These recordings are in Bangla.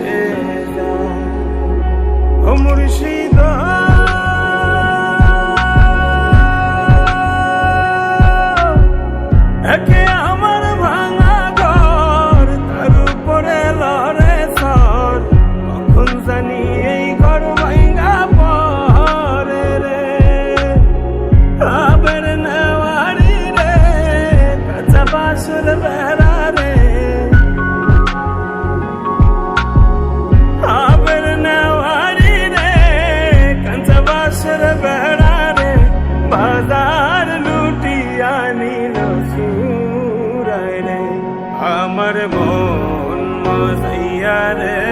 ভেসে যায়। ও মুর্শিদ একে আমার ভাঙা ঘর, তার উপরে লড়ে সর, কখন জানি এই ঘর ভাঙা পরে রে। আবার নেওয়ারি রে কাঁচা বাঁশের বেড়া রে, আবার নেওয়ারি রে কাঁচা বাঁশের বেড়া রে, বাজার লুটিয়া নিল সুরায় রে। আমার মন মজাইয়া রে,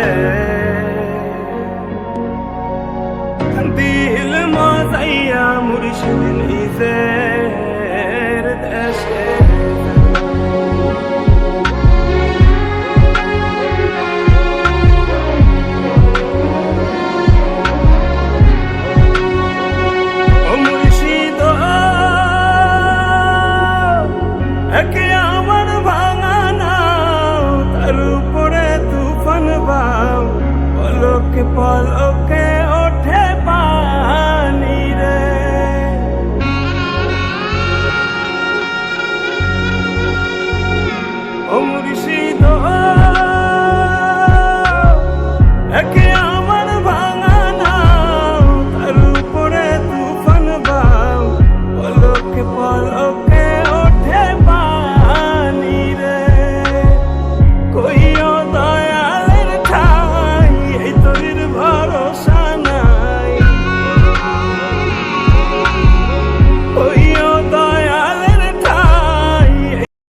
দিল মজাইয়া মুর্শিদ নিজে